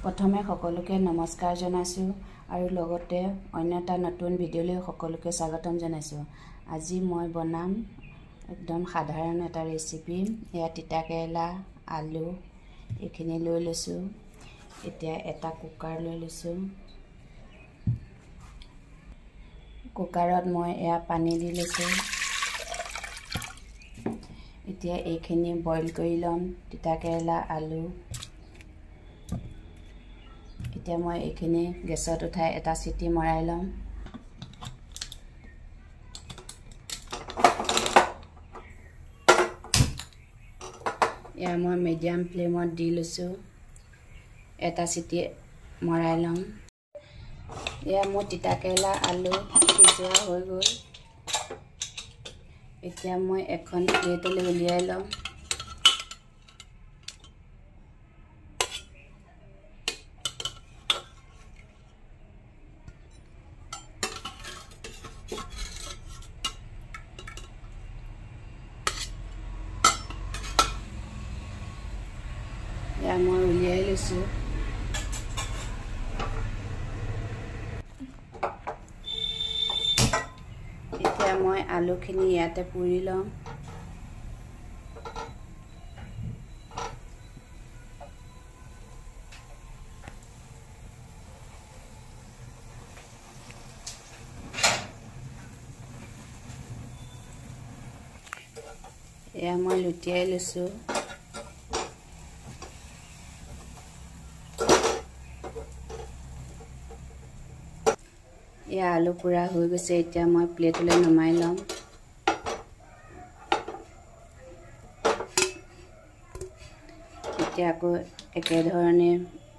প্ৰথমে সকলোকে নমস্কাৰ জনাইছোঁ আৰু লগতে অন্য এটা নতুন ভিডিঅ'লৈ সকলোকে স্বাগতম জনাইছোঁ। আজি মই বনাম একদম সাধাৰণ এটা ৰেচিপি। এয়া তিতাকেৰেলা, আলু এইখিনি লৈ লৈছোঁ। এতিয়া এটা কুকাৰ লৈ লৈছোঁ। কুকাৰত মই এয়া পানী দি লৈছোঁ। এতিয়া এইখিনি বইল কৰি ল'ম, তিতাকেৰেলা, আলু। এতিয়া মই এইখিনি গেছত উঠাই এটা চিটি মৰাই ল'ম। এয়া মই মিডিয়াম ফ্লেমত দি লৈছোঁ। এটা চিটি মৰাই ল'ম। এয়া মোৰ তিতাকেৰেলা, আলু সিজোৱা হৈ গ'ল। এতিয়া মই এখন প্লেটলৈ উলিয়াই ল'ম। এয়া মই উলিয়াই লৈছোঁ। এতিয়া মই আলুখিনি ইয়াতে পুৰি ল'ম। এয়া মই লুটিয়াই লৈছোঁ। এয়া আলু পুৰা হৈ গৈছে। এতিয়া মই প্লেটলৈ নমাই ল'ম। এতিয়া আকৌ একেধৰণে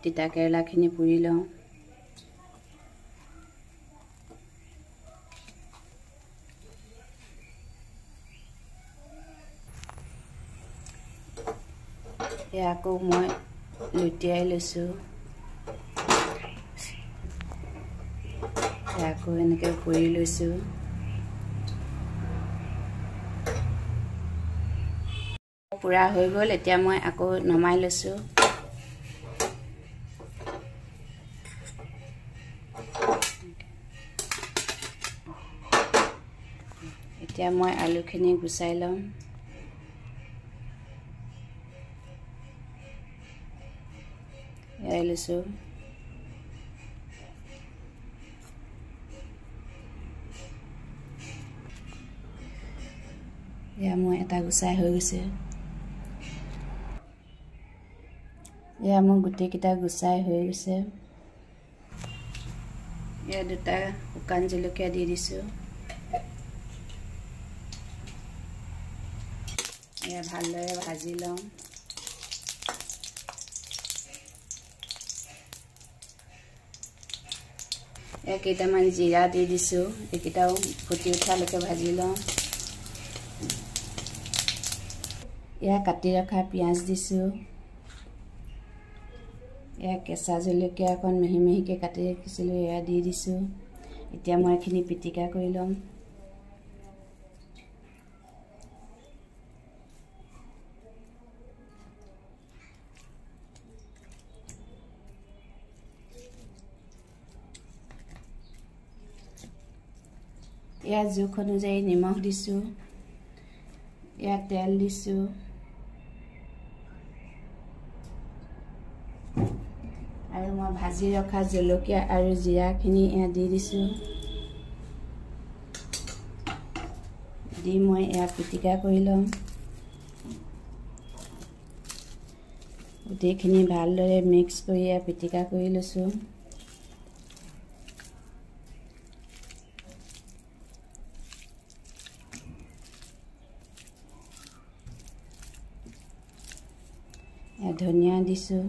তিতাকেৰেলাখিনি পুৰি লওঁ। এয়া আকৌ মই লুটিয়াই লৈছোঁ। আকৌ এনেকৈ পুৰি লৈছোঁ। পুৰা হৈ গ'ল। এতিয়া মই আকৌ নমাই লৈছোঁ। এতিয়া মই আলুখিনি গুচাই ল'ম। এৰাই লৈছোঁ। এয়া মই এটা গুচাই হৈ গৈছে। এয়া মোৰ গোটেইকেইটা গুচাই হৈ গৈছে। এয়া দুটা শুকান জলকীয়া দি দিছোঁ। এয়া ভালদৰে ভাজি লওঁ। এয়া কেইটামান জিৰা দি দিছোঁ। এইকেইটাও ফুটি উঠালৈকে ভাজি লওঁ। এয়া কাটি ৰখা পিঁয়াজ দিছোঁ। এয়া কেঁচা জলকীয়া অকণ মিহি মিহিকৈ কাটি ৰাখিছিলোঁ, এয়া দি দিছোঁ। এতিয়া মই এইখিনি পিটিকা কৰি ল'ম। এয়া জোখ অনুযায়ী নিমখ দিছোঁ। এয়া তেল দিছোঁ। আৰু মই ভাজি ৰখা জলকীয়া আৰু জিৰাখিনি এয়া দি দিছোঁ। দি মই এয়া পিটিকা কৰি ল'ম। গোটেইখিনি ভালদৰে মিক্স কৰি এয়া পিটিকা কৰি লৈছোঁ। ধনিয়া দিছোঁ।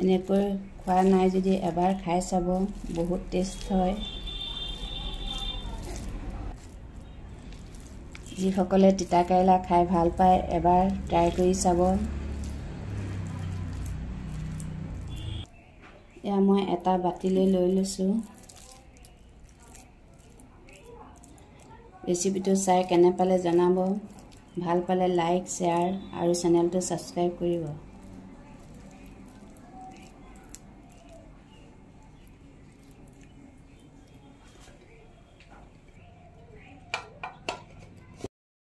এনেকৈ খোৱা নাই যদি এবাৰ খাই চাব, বহুত টেষ্ট হয়। যিসকলে তিতাকেৰেলা খাই ভাল পায় এবাৰ ট্ৰাই কৰি চাব। এয়া মই এটা বাতিলৈ লৈ লৈছোঁ। ৰেচিপিটো চাই কেনে পালে জনাব। ভাল পালে লাইক, শ্বেয়াৰ আৰু চেনেলটো ছাবস্ক্ৰাইব কৰিব।